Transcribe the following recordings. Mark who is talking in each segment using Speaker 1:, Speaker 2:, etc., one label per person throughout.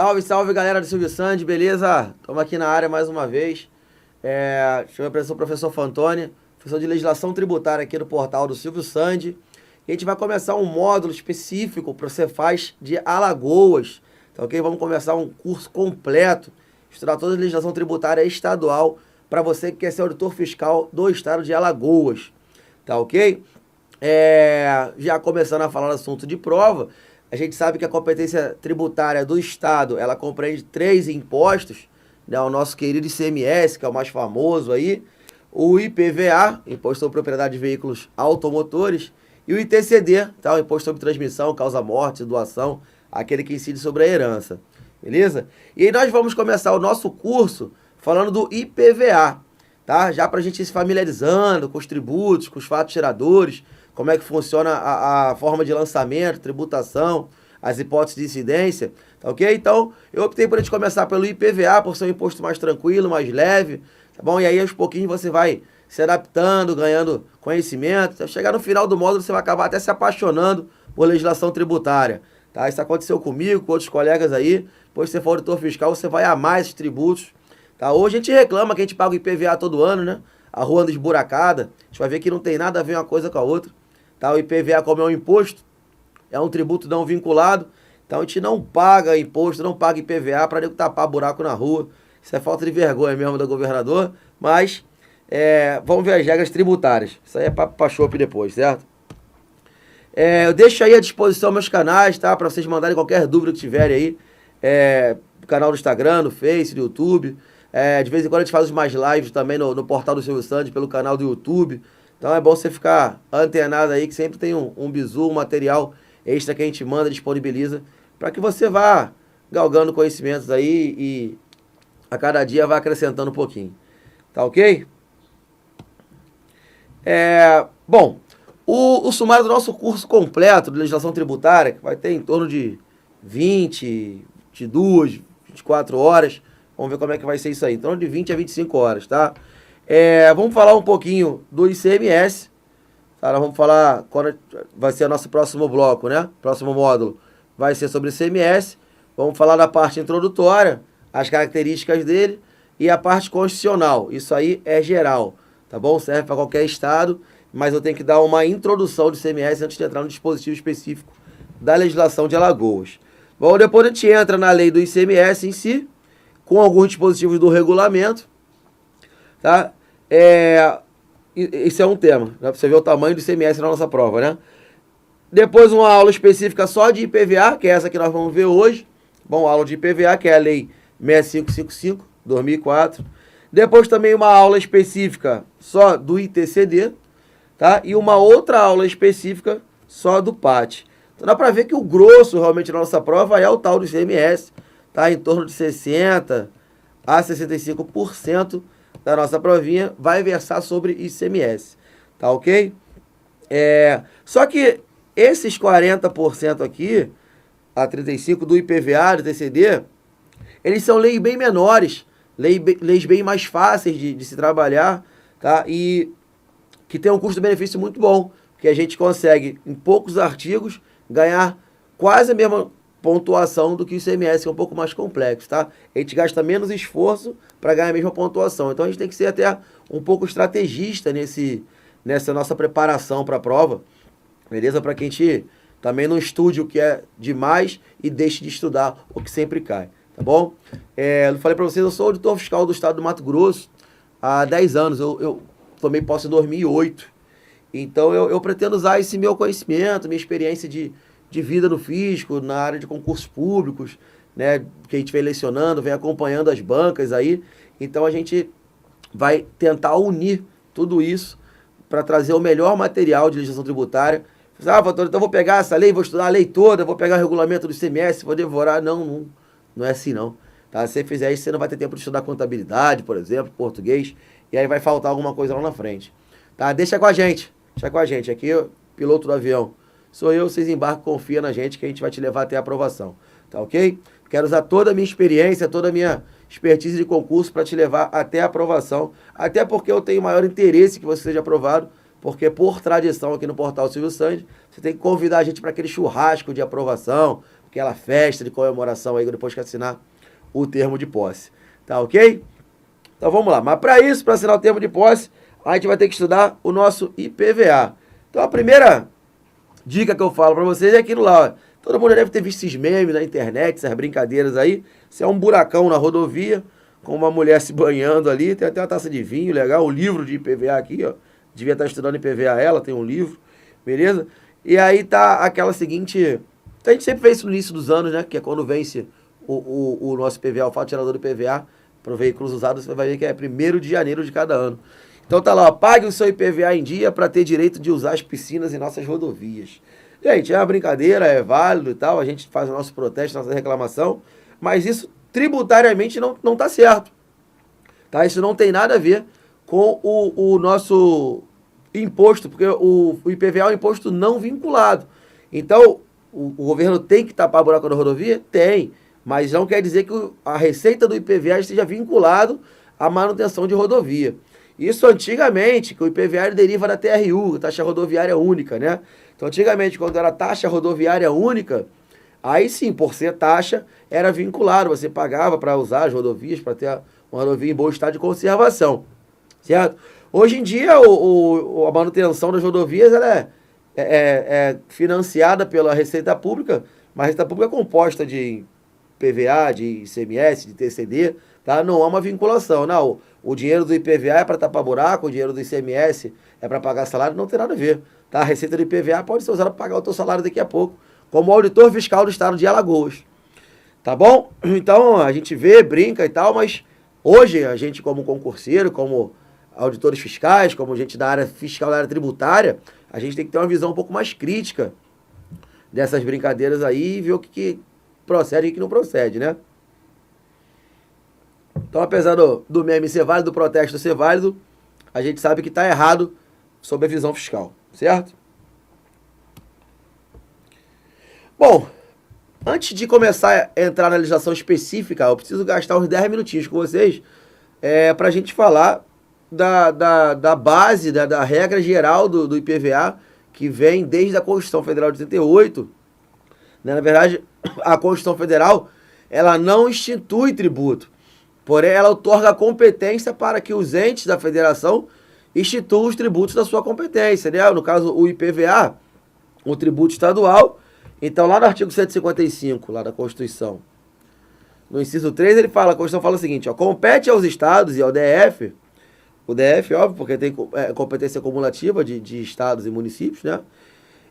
Speaker 1: Salve, salve galera do Silvio Sandy, beleza? Estamos aqui na área mais uma vez. Chamo a professor Fantoni, professor de legislação tributária aqui no portal do Silvio Sandy. E a gente vai começar um módulo específico para você faz de Alagoas, tá ok? Vamos começar um curso completo, estudar toda a legislação tributária estadual para você que quer ser auditor fiscal do estado de Alagoas, tá ok? Já começando a falar do assunto de prova, a gente sabe que a competência tributária do estado, ela compreende 3 impostos, né? O nosso querido ICMS, que é o mais famoso aí, o IPVA, Imposto sobre Propriedade de Veículos Automotores, e o ITCD, tá? O Imposto sobre Transmissão, Causa-Morte, Doação, aquele que incide sobre a herança, beleza? E aí nós vamos começar o nosso curso falando do IPVA, tá? Já para a gente ir se familiarizando com os tributos, com os fatos geradores, como é que funciona a forma de lançamento, tributação, as hipóteses de incidência, tá ok? Então, eu optei por a gente começar pelo IPVA, por ser um imposto mais tranquilo, mais leve, tá bom? E aí, aos pouquinhos, você vai se adaptando, ganhando conhecimento. Então, chegar no final do módulo, você vai acabar até se apaixonando por legislação tributária, tá? Isso aconteceu comigo, com outros colegas aí. Depois que você for auditor fiscal, você vai amar esses tributos, tá? Hoje a gente reclama que a gente paga o IPVA todo ano, né? A rua anda esburacada. A gente vai ver que não tem nada a ver uma coisa com a outra. Tá? O IPVA, como é um imposto, é um tributo não vinculado, então a gente não paga imposto, não paga IPVA para nego tapar buraco na rua. Isso é falta de vergonha mesmo do governador, mas vamos ver as regras tributárias. Isso aí é papo pra chope depois, certo? Eu deixo aí à disposição meus canais, tá? Para vocês mandarem qualquer dúvida que tiverem aí. No canal do Instagram, no Face, no YouTube. De vez em quando a gente faz mais lives também no portal do Silvio Santos, pelo canal do YouTube. Então é bom você ficar antenado aí, que sempre tem um bizu, um material extra que a gente manda, disponibiliza, para que você vá galgando conhecimentos aí e a cada dia vá acrescentando um pouquinho. Tá ok? Bom, o sumário do nosso curso completo de legislação tributária, que vai ter em torno de 20, 22, 24 horas. Vamos ver como é que vai ser isso aí. Em torno de 20 a 25 horas, tá? Vamos falar um pouquinho do ICMS, tá? Nós vamos falar quando vai ser o nosso próximo bloco, né? Próximo módulo vai ser sobre ICMS. Vamos falar da parte introdutória, as características dele e a parte constitucional. Isso aí é geral, tá bom? Serve para qualquer estado, mas eu tenho que dar uma introdução do ICMS antes de entrar no dispositivo específico da legislação de Alagoas. Bom, depois a gente entra na lei do ICMS em si, com alguns dispositivos do regulamento, tá? Isso é um tema, né? Pra você ver o tamanho do ICMS na nossa prova, né? Depois uma aula específica só de IPVA, que é essa que nós vamos ver hoje. Bom, aula de IPVA, que é a lei 6555, 2004. Depois também uma aula específica só do ITCD, tá? E uma outra aula específica só do PAT. Então dá pra ver que o grosso realmente na nossa prova é o tal do ICMS, tá? Em torno de 60 a 65% da nossa provinha vai versar sobre ICMS, tá ok? Só que esses 40% aqui, a 35% do IPVA, do TCD, eles são leis bem menores, leis bem mais fáceis de se trabalhar, tá? E que tem um custo-benefício muito bom, porque a gente consegue, em poucos artigos, ganhar quase a mesma pontuação do que o ICMS, que é um pouco mais complexo, tá? A gente gasta menos esforço para ganhar a mesma pontuação. Então a gente tem que ser até um pouco estrategista nessa nossa preparação para a prova, beleza? Para que a gente também não estude o que é demais e deixe de estudar o que sempre cai, tá bom? Eu falei para vocês, eu sou auditor fiscal do estado do Mato Grosso há 10 anos. Eu tomei posse em 2008. Então eu pretendo usar esse meu conhecimento, minha experiência de vida no fisco, na área de concursos públicos, né, que a gente vem lecionando, vem acompanhando as bancas aí. Então a gente vai tentar unir tudo isso para trazer o melhor material de legislação tributária. Então eu vou pegar essa lei, vou estudar a lei toda, vou pegar o regulamento do ICMS, vou devorar. Não é assim não. Tá? Se você fizer isso, você não vai ter tempo de estudar contabilidade, por exemplo, português, e aí vai faltar alguma coisa lá na frente. Tá? Deixa com a gente. Aqui, piloto do avião. Sou eu, vocês embarcam, confia na gente que a gente vai te levar até a aprovação, tá ok? Quero usar toda a minha experiência, toda a minha expertise de concurso para te levar até a aprovação, até porque eu tenho maior interesse que você seja aprovado, porque por tradição aqui no Portal Silvio Santos, você tem que convidar a gente para aquele churrasco de aprovação, aquela festa de comemoração aí depois que assinar o termo de posse. Tá ok? Então vamos lá. Mas para isso, para assinar o termo de posse, a gente vai ter que estudar o nosso IPVA. Então a primeira dica que eu falo para vocês é aquilo lá, ó. Todo mundo deve ter visto esses memes na internet, essas brincadeiras aí. Se é um buracão na rodovia, com uma mulher se banhando ali, tem até uma taça de vinho, legal, o livro de IPVA aqui, ó. Devia estar estudando IPVA ela, tem um livro, beleza? E aí tá aquela seguinte... A gente sempre vê isso no início dos anos, né? Que é quando vence o nosso IPVA, o fato gerador do IPVA, para veículos usados, você vai ver que é 1º de janeiro de cada ano. Então tá lá, ó, pague o seu IPVA em dia para ter direito de usar as piscinas em nossas rodovias. Gente, é uma brincadeira, é válido e tal, a gente faz o nosso protesto, nossa reclamação, mas isso tributariamente não tá certo. Tá? Isso não tem nada a ver com o nosso imposto, porque o IPVA é um imposto não vinculado. Então, o governo tem que tapar buraco da rodovia? Tem, mas não quer dizer que a receita do IPVA esteja vinculado à manutenção de rodovia. Isso antigamente, que o IPVA deriva da TRU, taxa rodoviária única, né? Então, antigamente, quando era taxa rodoviária única, aí sim, por ser taxa, era vinculado. Você pagava para usar as rodovias, para ter uma rodovia em bom estado de conservação, certo? Hoje em dia, a manutenção das rodovias ela é financiada pela Receita Pública, mas a Receita Pública é composta de PVA, de ICMS, de TCD, tá? Não há uma vinculação. Não, o dinheiro do IPVA é para tapar buraco, o dinheiro do ICMS é para pagar salário, não tem nada a ver. Tá? A receita do IPVA pode ser usada para pagar o teu salário daqui a pouco, como auditor fiscal do estado de Alagoas. Tá bom? Então, a gente vê, brinca e tal, mas hoje a gente como concurseiro, como auditores fiscais, como gente da área fiscal, da área tributária, a gente tem que ter uma visão um pouco mais crítica dessas brincadeiras aí e ver o que procede e o que não procede, né? Então, apesar do meme ser válido, do protesto ser válido, a gente sabe que está errado sob a visão fiscal, certo? Bom, antes de começar a entrar na legislação específica, eu preciso gastar uns 10 minutinhos com vocês para a gente falar da base, da regra geral do IPVA, que vem desde a Constituição Federal de 88. Né? Na verdade, a Constituição Federal ela não institui tributo, porém ela outorga competência para que os entes da federação instituam os tributos da sua competência. Né? No caso, o IPVA, o tributo estadual. Então, lá no artigo 155, lá da Constituição, no inciso 3, a Constituição fala o seguinte, ó, compete aos estados e ao DF, o DF, óbvio, porque tem competência cumulativa de estados e municípios, né?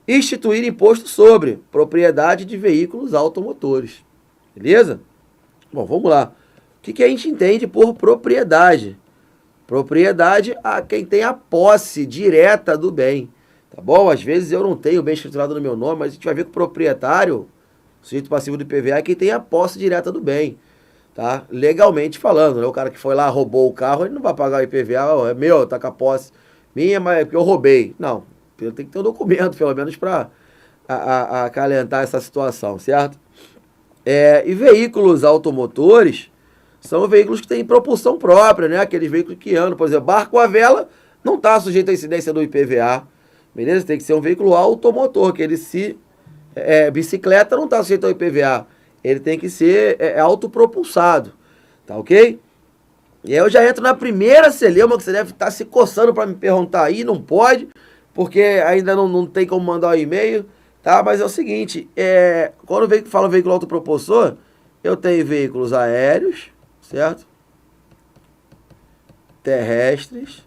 Speaker 1: Instituir imposto sobre propriedade de veículos automotores. Beleza? Bom, vamos lá. O que a gente entende por propriedade? Propriedade a quem tem a posse direta do bem. Tá bom? Às vezes eu não tenho bem escriturado no meu nome, mas a gente vai ver que o proprietário, o sujeito passivo do IPVA, é quem tem a posse direta do bem. Tá? Legalmente falando, né? O cara que foi lá, roubou o carro, ele não vai pagar o IPVA, ó, é meu, tá com a posse minha, mas é porque eu roubei. Não, tem que ter um documento, pelo menos, para acalentar essa situação, certo? E veículos automotores são veículos que têm propulsão própria, né? Aqueles veículos que andam, por exemplo, barco à vela não está sujeito à incidência do IPVA, beleza? Tem que ser um veículo automotor, que ele bicicleta não está sujeito ao IPVA. Ele tem que ser autopropulsado, tá ok? E aí eu já entro na primeira celeuma que você deve estar se coçando para me perguntar aí, não pode, porque ainda não tem como mandar um e-mail, tá? Mas é o seguinte, quando fala veículo autopropulsor, eu tenho veículos aéreos, certo? Terrestres.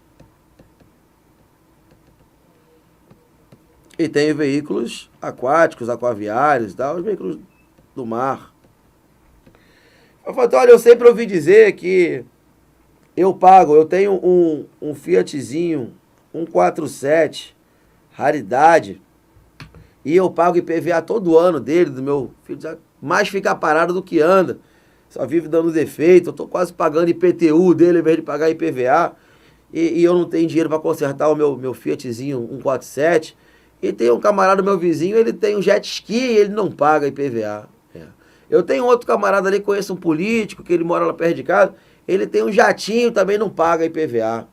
Speaker 1: E tenho veículos aquáticos, aquaviários e tal, os veículos do mar. Eu falo, olha, eu sempre ouvi dizer que eu tenho um Fiatzinho 147, raridade, e eu pago IPVA todo ano dele, do meu filho, mais fica parado do que anda, só vive dando defeito, eu tô quase pagando IPTU dele em vez de pagar IPVA, e eu não tenho dinheiro para consertar o meu Fiatzinho 147, e tem um camarada, meu vizinho, ele tem um jet ski e ele não paga IPVA. Eu tenho outro camarada ali, conheço um político, que ele mora lá perto de casa, ele tem um jatinho, também não paga IPVA.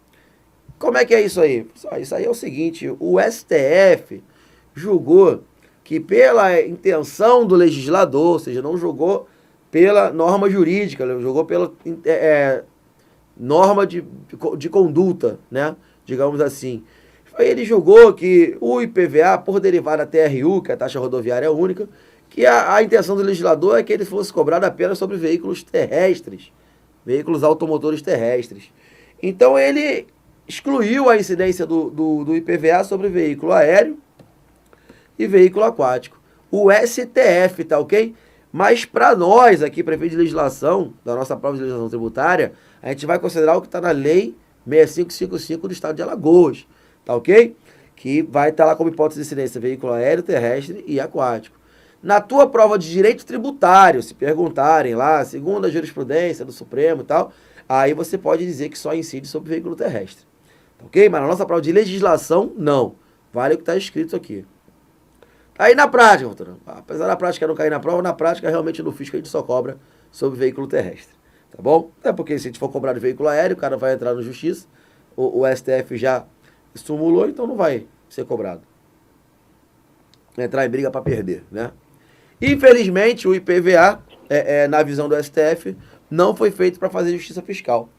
Speaker 1: como é que é isso aí? Isso aí é o seguinte, o STF julgou que pela intenção do legislador, ou seja, não julgou pela norma jurídica, julgou pela norma de conduta, né? Digamos assim. Aí ele julgou que o IPVA, por derivar da TRU, que é a taxa rodoviária única, que a intenção do legislador é que ele fosse cobrado apenas sobre veículos terrestres, veículos automotores terrestres. Então ele excluiu a incidência do IPVA sobre veículo aéreo e veículo aquático. O STF, tá ok? Mas para nós aqui, para efeito de legislação, da nossa prova de legislação tributária, a gente vai considerar o que está na Lei 6555 do Estado de Alagoas, tá ok? Que vai estar lá como hipótese de incidência veículo aéreo, terrestre e aquático. Na tua prova de direito tributário, se perguntarem lá, segundo a jurisprudência do Supremo e tal, aí você pode dizer que só incide sobre veículo terrestre. Tá ok? Mas na nossa prova de legislação, não. Vale o que está escrito aqui. Aí na prática, doutor, apesar da prática não cair na prova, na prática realmente no fisco a gente só cobra sobre veículo terrestre. Tá bom? É porque se a gente for cobrar de veículo aéreo, o cara vai entrar na justiça, o STF já estimulou, então não vai ser cobrado. Entrar em briga para perder, né? Infelizmente, o IPVA, na visão do STF, não foi feito para fazer justiça fiscal.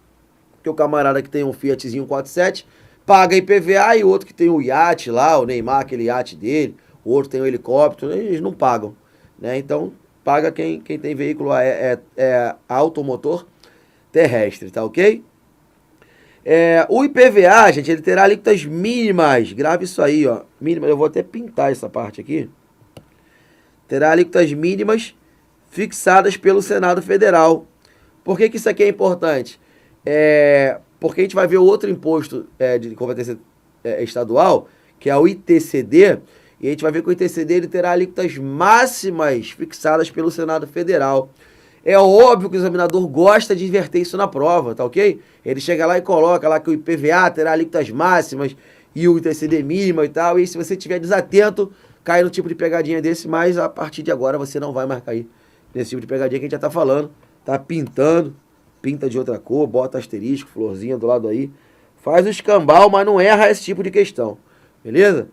Speaker 1: Porque o camarada que tem um Fiatzinho 47 paga IPVA e o outro que tem o iate lá, o Neymar, aquele iate dele, o outro tem o helicóptero, eles não pagam, né? Então, paga quem tem veículo automotor terrestre, tá ok? O IPVA, gente, ele terá alíquotas mínimas, grave isso aí, ó, mínimas, eu vou até pintar essa parte aqui. Terá alíquotas mínimas fixadas pelo Senado Federal. Por que isso aqui é importante? Porque a gente vai ver outro imposto de competência estadual, que é o ITCD, e a gente vai ver que o ITCD ele terá alíquotas máximas fixadas pelo Senado Federal. É óbvio que o examinador gosta de inverter isso na prova, tá ok? Ele chega lá e coloca lá que o IPVA terá alíquotas máximas e o ITCD mínima e tal, e se você estiver desatento, cai no tipo de pegadinha desse, mas a partir de agora você não vai mais cair nesse tipo de pegadinha que a gente já tá falando, tá pintando, pinta de outra cor, bota asterisco, florzinha do lado aí, faz o escambau, mas não erra esse tipo de questão, beleza?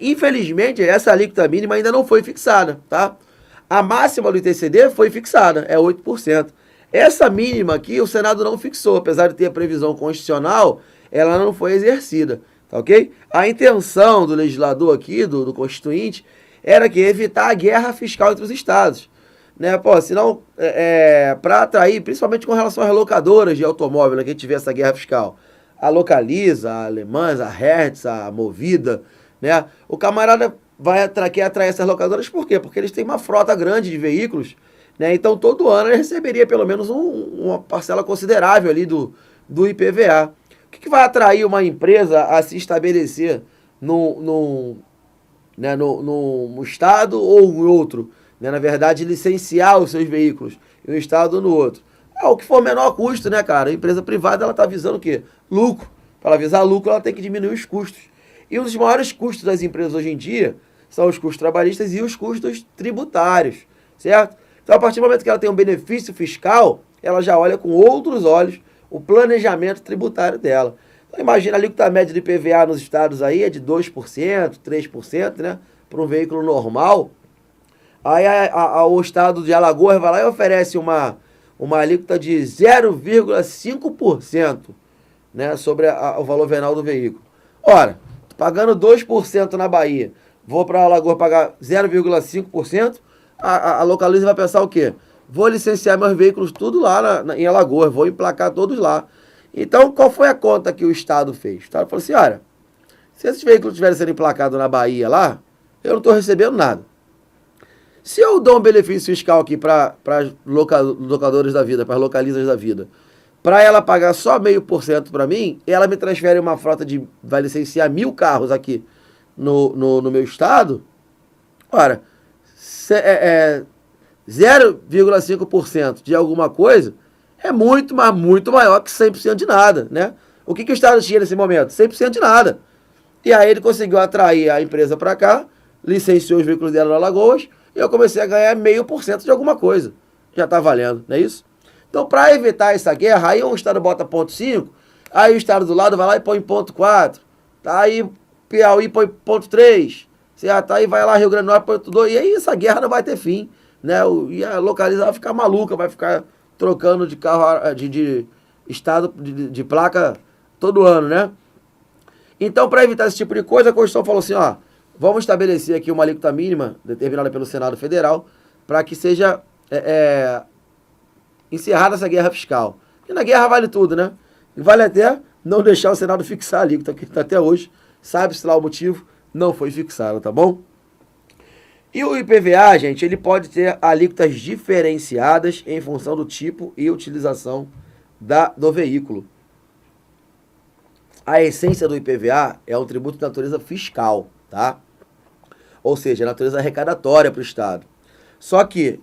Speaker 1: Infelizmente, essa alíquota mínima ainda não foi fixada, tá? A máxima do ITCD foi fixada, é 8%. Essa mínima aqui o Senado não fixou, apesar de ter a previsão constitucional, ela não foi exercida. Tá ok? A intenção do legislador aqui, do constituinte, era que evitar a guerra fiscal entre os estados. Né? Pô, senão, para atrair, principalmente com relação às locadoras de automóvel, né, que a gente vê essa guerra fiscal. A Localiza, a Alemãs, a Hertz, a Movida, né? O camarada quer atrair essas locadoras por quê? Porque eles têm uma frota grande de veículos, né? Então todo ano ele receberia pelo menos uma parcela considerável ali do IPVA. O que vai atrair uma empresa a se estabelecer no estado ou em outro? Né? Na verdade, licenciar os seus veículos em um estado ou no outro. O que for menor custo, né, cara? A empresa privada, ela tá visando o quê? Lucro. Para ela visar lucro, ela tem que diminuir os custos. E um dos maiores custos das empresas hoje em dia são os custos trabalhistas e os custos tributários, certo? Então, a partir do momento que ela tem um benefício fiscal, ela já olha com outros olhos o planejamento tributário dela. Então, imagina ali que a média de IPVA nos estados aí é de 2%, 3%, né? Para um veículo normal. Aí o estado de Alagoas vai lá e oferece uma alíquota de 0,5%, né? Sobre o valor venal do veículo. Ora, pagando 2% na Bahia, vou para Alagoas pagar 0,5%, a Localiza vai pensar o quê? Vou licenciar meus veículos tudo lá em Alagoas, vou emplacar todos lá. Então, qual foi a conta que o Estado fez? O Estado falou assim, olha, se esses veículos estiverem sendo emplacados na Bahia lá, eu não estou recebendo nada. Se eu dou um benefício fiscal aqui para locadores da vida, para as Localizas da vida, para ela pagar só 0,5% para mim, ela me transfere uma frota vai licenciar 1.000 carros aqui no meu estado, ora, 0,5% de alguma coisa é muito, mas muito maior que 100% de nada, né? O que o Estado tinha nesse momento? 100% de nada. E aí ele conseguiu atrair a empresa para cá, licenciou os veículos dela no Alagoas, e eu comecei a ganhar 0,5% de alguma coisa. Já está valendo, não é isso? Então, para evitar essa guerra, aí um estado bota 0,5, aí o estado do lado vai lá e põe 0,4, tá? Aí Piauí põe 0,3, certo? Aí vai lá Rio Grande do Norte põe 0,2, e aí essa guerra não vai ter fim, né? E a localização vai ficar maluca, vai ficar trocando de carro, de estado, de placa todo ano, né? Então, para evitar esse tipo de coisa, a Constituição falou assim, ó, vamos estabelecer aqui uma alíquota mínima, determinada pelo Senado Federal, para que seja encerrada essa guerra fiscal. Porque na guerra vale tudo, né? E vale até não deixar o Senado fixar a alíquota, que até hoje, sabe-se lá o motivo, não foi fixado, tá bom? E o IPVA, gente, ele pode ter alíquotas diferenciadas em função do tipo e utilização do veículo. A essência do IPVA é um tributo de natureza fiscal, tá? Ou seja, natureza arrecadatória para o Estado. Só que,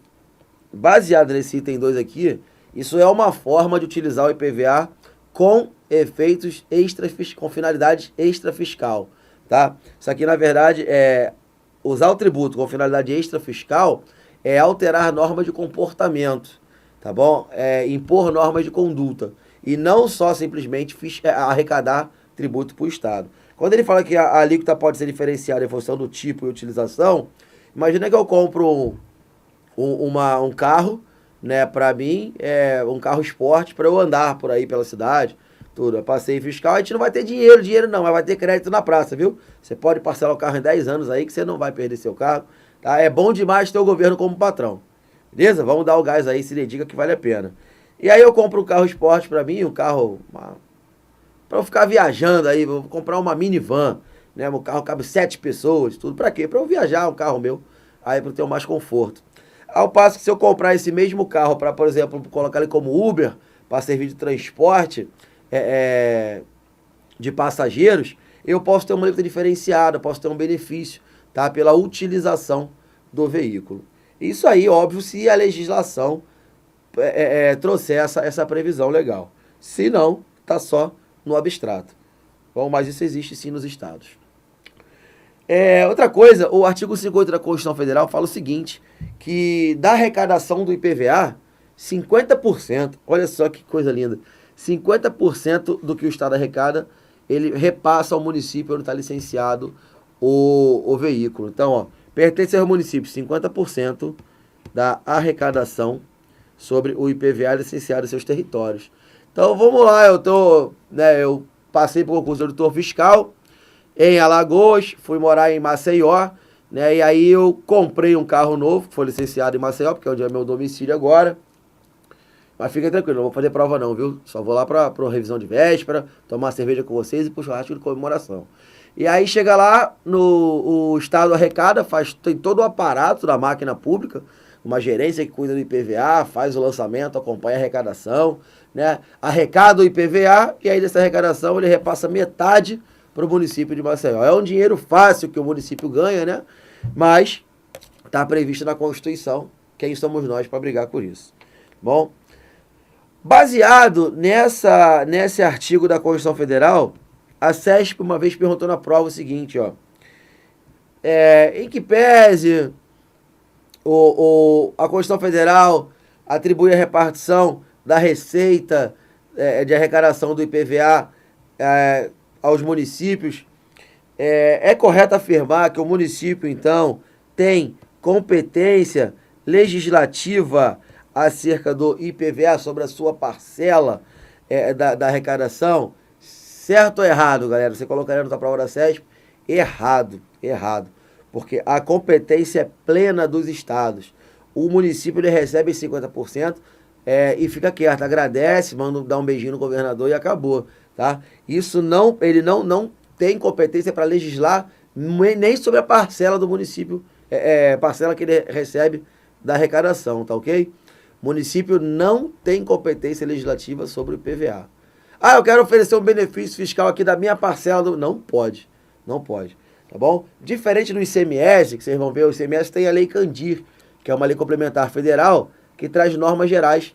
Speaker 1: baseado nesse item 2 aqui, isso é uma forma de utilizar o IPVA com efeitos com finalidade extrafiscal, tá? Isso aqui, na verdade, usar o tributo com finalidade extrafiscal é alterar normas de comportamento, tá bom? Impor normas de conduta. E não só simplesmente arrecadar tributo para o Estado. Quando ele fala que a alíquota pode ser diferenciada em função do tipo e utilização, imagina que eu compro um carro, né, para mim, um carro esporte para eu andar por aí pela cidade, tudo. É passeio fiscal, a gente não vai ter dinheiro não, mas vai ter crédito na praça, viu? Você pode parcelar o carro em 10 anos aí que você não vai perder seu carro, tá? É bom demais ter o governo como patrão, beleza? Vamos dar o gás aí, se dedica que vale a pena. E aí eu compro um carro esporte para mim, para eu ficar viajando aí, vou comprar uma minivan, né? O carro cabe 7 pessoas, tudo. Para quê? Para eu viajar, um carro meu, aí para eu ter mais conforto. Ao passo que se eu comprar esse mesmo carro para, por exemplo, colocar ele como Uber, para servir de transporte de passageiros, eu posso ter uma alíquota diferenciada, posso ter um benefício, tá? Pela utilização do veículo. Isso aí, óbvio, se a legislação trouxer essa previsão legal. Se não, tá só no abstrato. Bom, mas isso existe sim nos estados. Outra coisa, o artigo 58 da Constituição Federal fala o seguinte, que da arrecadação do IPVA, 50%, olha só que coisa linda, 50% do que o Estado arrecada, ele repassa ao município onde está licenciado o veículo. Então, ó, pertence ao município 50% da arrecadação sobre o IPVA licenciado em seus territórios. Então, vamos lá, eu passei por concurso de auditor fiscal em Alagoas, fui morar em Maceió, né? E aí eu comprei um carro novo, que foi licenciado em Maceió, porque é onde é meu domicílio agora. Mas fica tranquilo, não vou fazer prova não, viu? Só vou lá para revisão de véspera, tomar cerveja com vocês e pro churrasco de comemoração. E aí chega lá, o Estado arrecada, tem todo o aparato da máquina pública, uma gerência que cuida do IPVA, faz o lançamento, acompanha a arrecadação, né? Arrecada o IPVA e aí dessa arrecadação ele repassa metade para o município de Maceió. É um dinheiro fácil que o município ganha, né? Mas está previsto na Constituição. Quem somos nós para brigar por isso? Bom, baseado nesse artigo da Constituição Federal, a CESP uma vez perguntou na prova o seguinte, ó. Em que pese a Constituição Federal atribui a repartição da receita de arrecadação do IPVA aos municípios, é correto afirmar que o município, então, tem competência legislativa acerca do IPVA sobre a sua parcela da arrecadação? Certo ou errado, galera? Você colocaria na prova da CESP? Errado. Porque a competência é plena dos estados. O município ele recebe 50% e fica quieto, agradece, manda dar um beijinho no governador e acabou, tá? Ele não tem competência para legislar nem sobre a parcela do município, parcela que ele recebe da arrecadação, tá ok? O município não tem competência legislativa sobre o IPVA. Ah, eu quero oferecer um benefício fiscal aqui da minha parcela. Não pode, tá bom? Diferente do ICMS, que vocês vão ver, o ICMS tem a Lei Candir, que é uma lei complementar federal, que traz normas gerais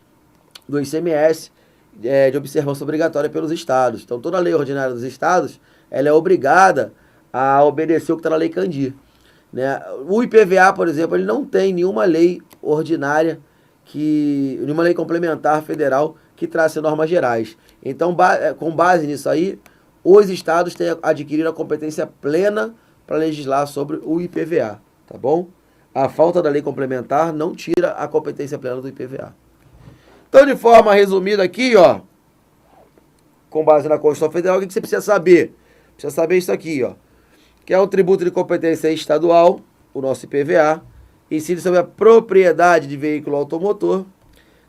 Speaker 1: do ICMS de observância obrigatória pelos estados. Então, toda a lei ordinária dos estados, ela é obrigada a obedecer o que está na Lei Candir, né? O IPVA, por exemplo, ele não tem nenhuma lei ordinária uma lei complementar federal que traça normas gerais. Então, com base nisso aí, os estados têm adquirido a competência plena para legislar sobre o IPVA, tá bom? A falta da lei complementar não tira a competência plena do IPVA. Então, de forma resumida aqui, ó, com base na Constituição Federal, o que você precisa saber? Precisa saber isso aqui, ó, que é um tributo de competência estadual, o nosso IPVA, incide sobre a propriedade de veículo automotor,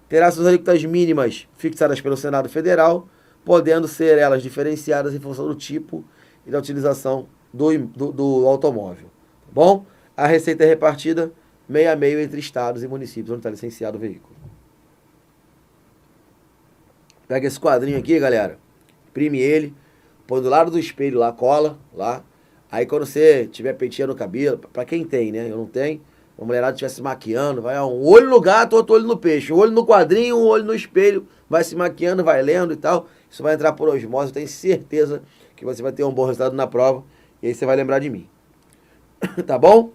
Speaker 1: terá suas alíquotas mínimas fixadas pelo Senado Federal, podendo ser elas diferenciadas em função do tipo e da utilização do automóvel. Tá bom? A receita é repartida meio a meio entre estados e municípios onde está licenciado o veículo. Pega esse quadrinho aqui, galera, imprime ele, põe do lado do espelho lá, cola lá. Aí quando você tiver penteando no cabelo, pra quem tem, né? Eu não tenho. Uma mulherada estiver se maquiando, vai um olho no gato, outro olho no peixe. Um olho no quadrinho, um olho no espelho. Vai se maquiando, vai lendo e tal. Isso vai entrar por osmose. Eu tenho certeza que você vai ter um bom resultado na prova. E aí você vai lembrar de mim. Tá bom?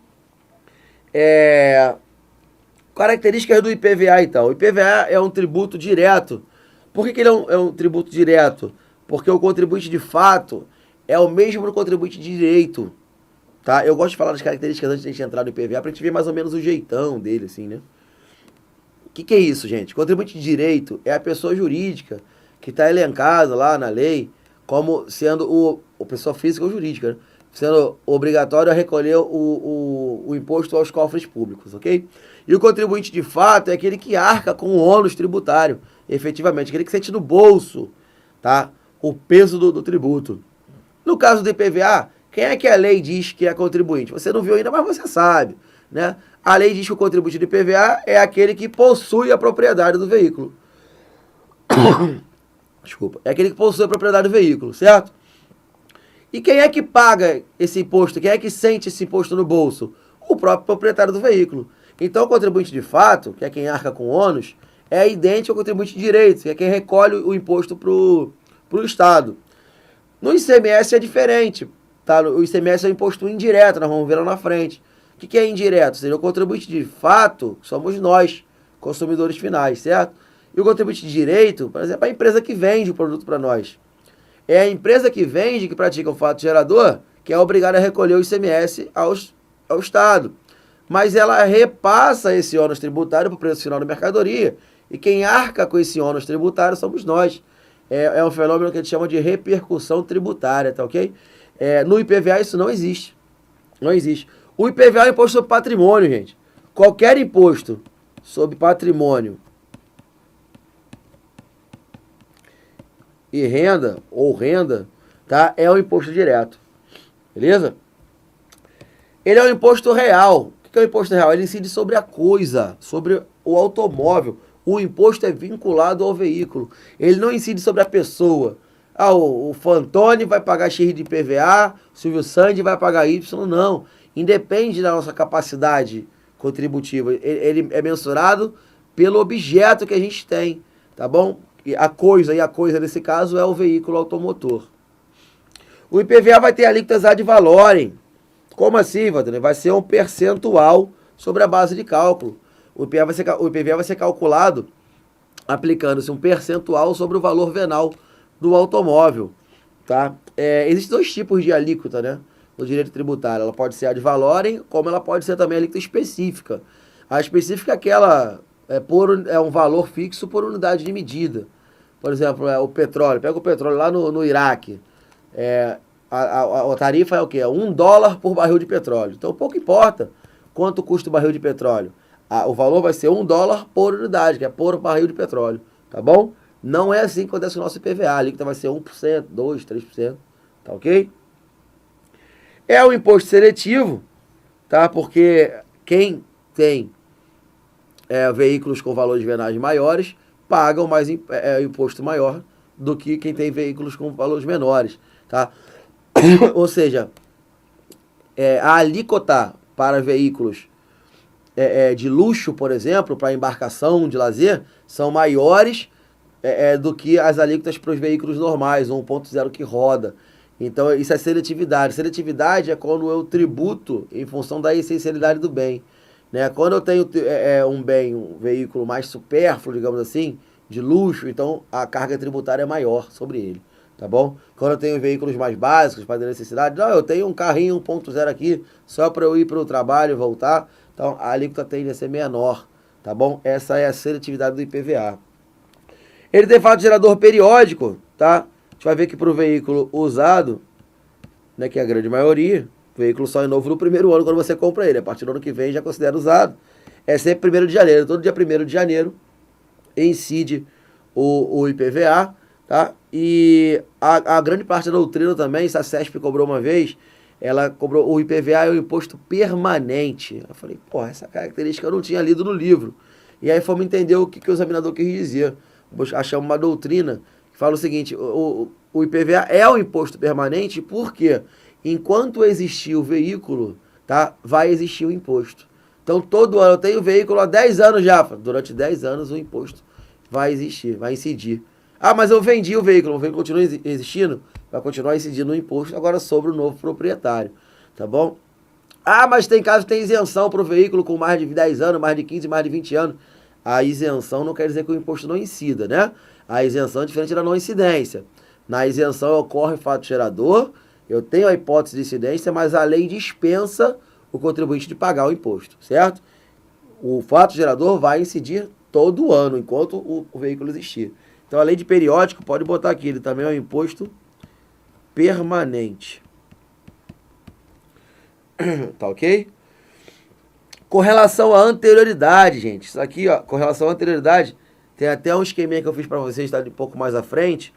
Speaker 1: Características do IPVA, então. O IPVA é um tributo direto. Por que ele é um tributo direto? Porque o contribuinte de fato é o mesmo do contribuinte de direito. Tá? Eu gosto de falar das características antes de a gente entrar no IPVA, pra gente ver mais ou menos o jeitão dele, assim, né? O que é isso, gente? Contribuinte de direito é a pessoa jurídica que está elencada lá na lei como sendo o pessoa física ou jurídica, né? Sendo obrigatório a recolher o imposto aos cofres públicos, ok? E o contribuinte de fato é aquele que arca com o ônus tributário, efetivamente, aquele que sente no bolso, tá? O peso do tributo. No caso do IPVA, quem é que a lei diz que é contribuinte? Você não viu ainda, mas você sabe, né? A lei diz que o contribuinte do IPVA é aquele que possui a propriedade do veículo. Desculpa. É aquele que possui a propriedade do veículo, certo? E quem é que paga esse imposto? Quem é que sente esse imposto no bolso? O próprio proprietário do veículo. Então, o contribuinte de fato, que é quem arca com ônus, é idêntico ao contribuinte de direito, que é quem recolhe o imposto para o Estado. No ICMS é diferente. Tá? O ICMS é um imposto indireto, nós vamos ver lá na frente. O que é indireto? Ou seja, o contribuinte de fato somos nós, consumidores finais, certo? E o contribuinte de direito, por exemplo, é a empresa que vende o produto para nós. É a empresa que vende, que pratica o fato gerador, que é obrigada a recolher o ICMS ao Estado. Mas ela repassa esse ônus tributário para o preço final da mercadoria. E quem arca com esse ônus tributário somos nós. É um fenômeno que a gente chama de repercussão tributária, tá ok? No IPVA isso não existe. Não existe. O IPVA é imposto sobre patrimônio, gente. Qualquer imposto sobre patrimônio e renda, ou renda, tá? É um imposto direto. Beleza? Ele é um imposto real. O que é o imposto real? Ele incide sobre a coisa, sobre o automóvel. O imposto é vinculado ao veículo. Ele não incide sobre a pessoa. O Fantoni vai pagar X de IPVA, o Silvio Sandy vai pagar Y. Não. Independe da nossa capacidade contributiva. Ele é mensurado pelo objeto que a gente tem, tá bom? E a coisa nesse caso é o veículo automotor. O IPVA vai ter alíquotas ad valorem. Como assim, Vadane? Vai ser um percentual sobre a base de cálculo. O IPVA vai ser calculado aplicando-se um percentual sobre o valor venal do automóvel. Tá? Existem dois tipos de alíquota, né, no direito tributário. Ela pode ser ad valorem, como ela pode ser também alíquota específica. A específica é aquela, é um valor fixo por unidade de medida. Por exemplo, o petróleo. Pega o petróleo lá no Iraque. A tarifa é o quê? $1 por barril de petróleo. Então, pouco importa quanto custa o barril de petróleo. O valor vai ser $1 por unidade, que é por barril de petróleo. Tá bom? Não é assim que acontece o nosso IPVA. A alíquota vai ser 1%, 2%, 3%. Tá ok? É um imposto seletivo, tá? Porque quem tem veículos com valores venais maiores pagam mais imposto maior do que quem tem veículos com valores menores. Tá? Ou seja, a alíquota para veículos de luxo, por exemplo, para embarcação de lazer, são maiores do que as alíquotas para os veículos normais, 1.0 que roda. Então, isso é seletividade. Seletividade é quando eu tributo em função da essencialidade do bem. né? Quando eu tenho um veículo mais supérfluo, digamos assim, de luxo, então a carga tributária é maior sobre ele, tá bom? Quando eu tenho veículos mais básicos para necessidade, não, eu tenho um carrinho 1.0 aqui, só para eu ir para o trabalho e voltar, então a alíquota tende a ser menor, tá bom? Essa é a seletividade do IPVA. Ele tem fato gerador periódico, tá? A gente vai ver que para o veículo usado, né, que é a grande maioria, o veículo só é novo no primeiro ano quando você compra ele. A partir do ano que vem já considera usado. É sempre 1º de janeiro. Todo dia 1º de janeiro incide o IPVA, tá? E a grande parte da doutrina também, se a CESP cobrou uma vez, ela cobrou o IPVA é o imposto permanente. Eu falei, pô, essa característica eu não tinha lido no livro. E aí fomos entender o que o examinador quis dizer. Achamos uma doutrina que fala o seguinte, o IPVA é o imposto permanente porque enquanto existir o veículo, tá, vai existir o imposto. Então todo ano eu tenho veículo há 10 anos já, durante 10 anos o imposto vai existir, vai incidir. Ah, mas eu vendi o veículo continua existindo? Vai continuar incidindo o imposto agora sobre o novo proprietário, tá bom? Ah, mas tem caso que tem isenção para o veículo com mais de 10 anos, mais de 15, mais de 20 anos. A isenção não quer dizer que o imposto não incida, né? A isenção é diferente da não incidência. Na isenção ocorre fato gerador, eu tenho a hipótese de incidência, mas a lei dispensa o contribuinte de pagar o imposto, certo? O fato gerador vai incidir todo ano, enquanto o veículo existir. Então a lei de periódico, pode botar aqui, ele também é um imposto permanente. Tá ok? Com relação à anterioridade, gente. Isso aqui, ó, com relação à anterioridade, tem até um esqueminha que eu fiz para vocês, tá um pouco mais à frente.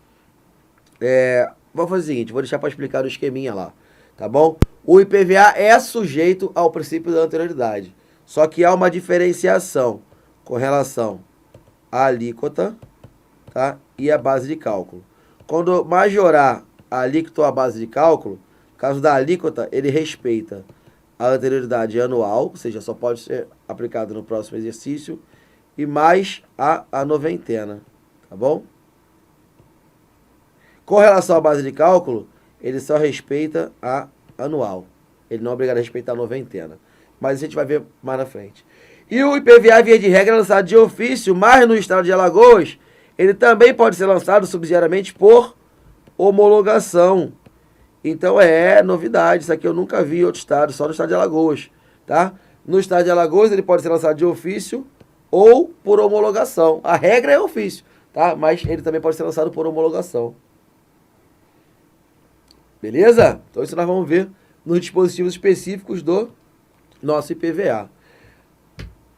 Speaker 1: Vou fazer o seguinte, vou deixar para explicar o esqueminha lá, tá bom? O IPVA é sujeito ao princípio da anterioridade. Só que há uma diferenciação com relação à alíquota, tá? E a base de cálculo. Quando majorar a alíquota ou a base de cálculo, no caso da alíquota, ele respeita a anterioridade anual, ou seja, só pode ser aplicado no próximo exercício, e mais a noventena, tá bom? Com relação à base de cálculo, ele só respeita a anual. Ele não é obrigado a respeitar a noventena. Mas a gente vai ver mais na frente. E o IPVA, via de regra, é lançado de ofício, mas no estado de Alagoas, ele também pode ser lançado subsidiariamente por homologação. Então é novidade, isso aqui eu nunca vi em outro estado, só no estado de Alagoas, tá? No estado de Alagoas ele pode ser lançado de ofício ou por homologação. A regra é ofício, tá? Mas ele também pode ser lançado por homologação. Beleza? Então isso nós vamos ver nos dispositivos específicos do nosso IPVA.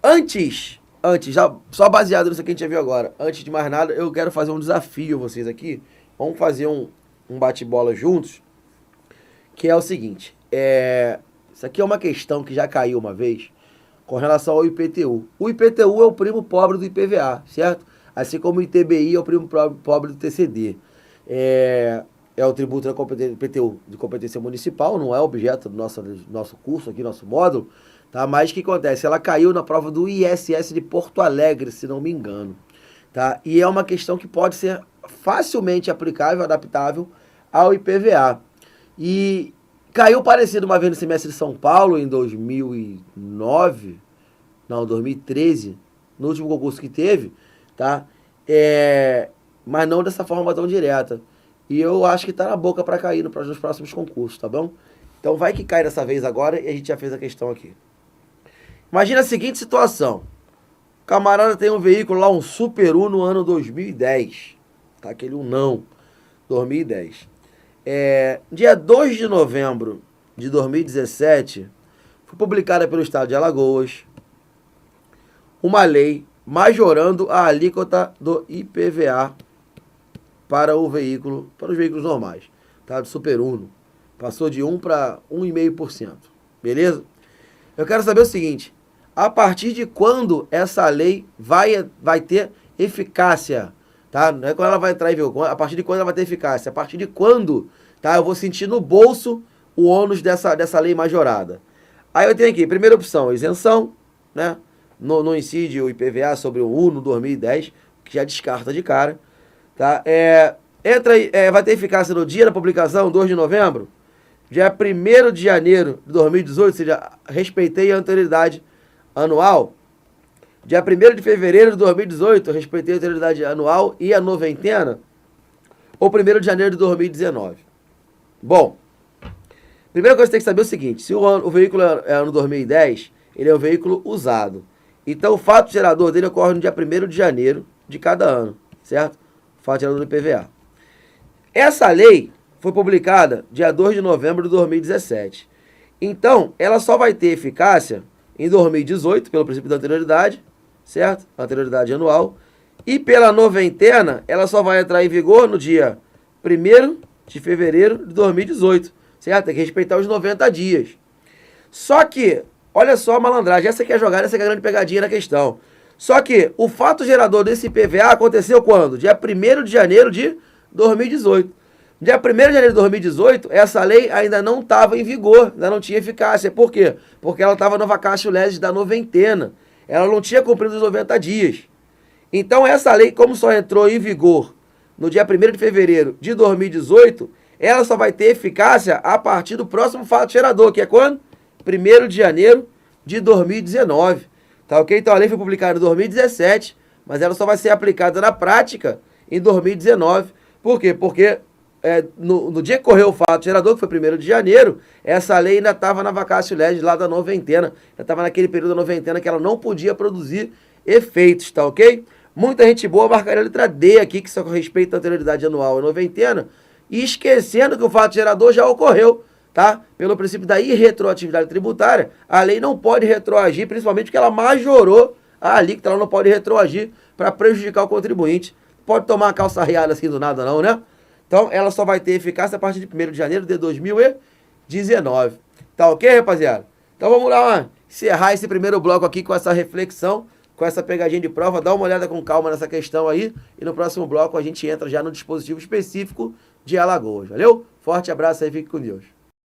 Speaker 1: Antes, já só baseado nisso que a gente já viu agora, antes de mais nada, eu quero fazer um desafio a vocês aqui. Vamos fazer um bate-bola juntos, que é o seguinte, isso aqui é uma questão que já caiu uma vez com relação ao IPTU. O IPTU é o primo pobre do IPVA, certo? Assim como o ITBI é o primo pobre do TCD. É o tributo da competência, IPTU de competência municipal, não é objeto do nosso curso aqui, nosso módulo, tá? Mas o que acontece? Ela caiu na prova do ISS de Porto Alegre, se não me engano, tá? E é uma questão que pode ser facilmente aplicável, adaptável ao IPVA. E caiu parecido uma vez no semestre de São Paulo, em 2013, no último concurso que teve, tá? Mas não dessa forma tão direta. E eu acho que tá na boca para cair nos próximos concursos, tá bom? Então vai que cai dessa vez agora e a gente já fez a questão aqui. Imagina a seguinte situação. O camarada tem um veículo lá, um Super Uno, no ano 2010. Tá? Aquele Unão, 2010. Dia 2 de novembro de 2017, foi publicada pelo Estado de Alagoas uma lei majorando a alíquota do IPVA para os veículos normais, tá? Do Super Uno. Passou de 1 para 1,5%. Beleza? Eu quero saber o seguinte, a partir de quando essa lei vai ter eficácia, tá? Não é quando ela vai entrar em vigor, a partir de quando ela vai ter eficácia, a partir de quando, tá? Eu vou sentir no bolso o ônus dessa lei majorada. Aí eu tenho aqui, primeira opção, isenção, né? Não incide o IPVA sobre o Uno 2010, que já descarta de cara, tá? Vai ter eficácia no dia da publicação, 2 de novembro, dia 1º de janeiro de 2018, ou seja, respeitei a anterioridade anual, dia 1º de fevereiro de 2018, eu respeitei a anterioridade anual e a noventena, ou 1º de janeiro de 2019. Bom, primeira coisa que você tem que saber é o seguinte, se o veículo é ano 2010, ele é um veículo usado. Então o fato gerador dele ocorre no dia 1º de janeiro de cada ano, certo? Fato gerador do IPVA. Essa lei foi publicada dia 2 de novembro de 2017. Então, ela só vai ter eficácia em 2018, pelo princípio da anterioridade, certo? Anterioridade anual. E pela noventena, ela só vai entrar em vigor no dia 1º de fevereiro de 2018, certo? Tem que respeitar os 90 dias. Só que, olha só a malandragem, essa que é a jogada, essa que é a grande pegadinha na questão. Só que o fato gerador desse IPVA aconteceu quando? Dia 1º de janeiro de 2018. Dia 1º de janeiro de 2018, essa lei ainda não estava em vigor, ainda não tinha eficácia. Por quê? Porque ela estava no vacatio legis da noventena. Ela não tinha cumprido os 90 dias. Então essa lei, como só entrou em vigor no dia 1º de fevereiro de 2018, ela só vai ter eficácia a partir do próximo fato gerador, que é quando? 1º de janeiro de 2019. Tá ok? Então a lei foi publicada em 2017, mas ela só vai ser aplicada na prática em 2019. Por quê? Porque no dia que correu o fato gerador, que foi 1º de janeiro, essa lei ainda estava na vacatio legis lá da noventena. Ainda estava naquele período da noventena que ela não podia produzir efeitos, tá ok? Muita gente boa marcaria a letra D aqui, que só respeita a anterioridade anual e noventena, e esquecendo que o fato gerador já ocorreu, tá? Pelo princípio da irretroatividade tributária, a lei não pode retroagir, principalmente porque ela majorou a alíquota, ela não pode retroagir para prejudicar o contribuinte. Pode tomar uma calça riada assim do nada não, né? Então, ela só vai ter eficácia a partir de 1º de janeiro de 2019. Tá ok, rapaziada? Então, vamos lá, encerrar esse primeiro bloco aqui com essa reflexão, com essa pegadinha de prova. Dá uma olhada com calma nessa questão aí. E no próximo bloco a gente entra já no dispositivo específico de Alagoas. Valeu? Forte abraço aí, fique com Deus.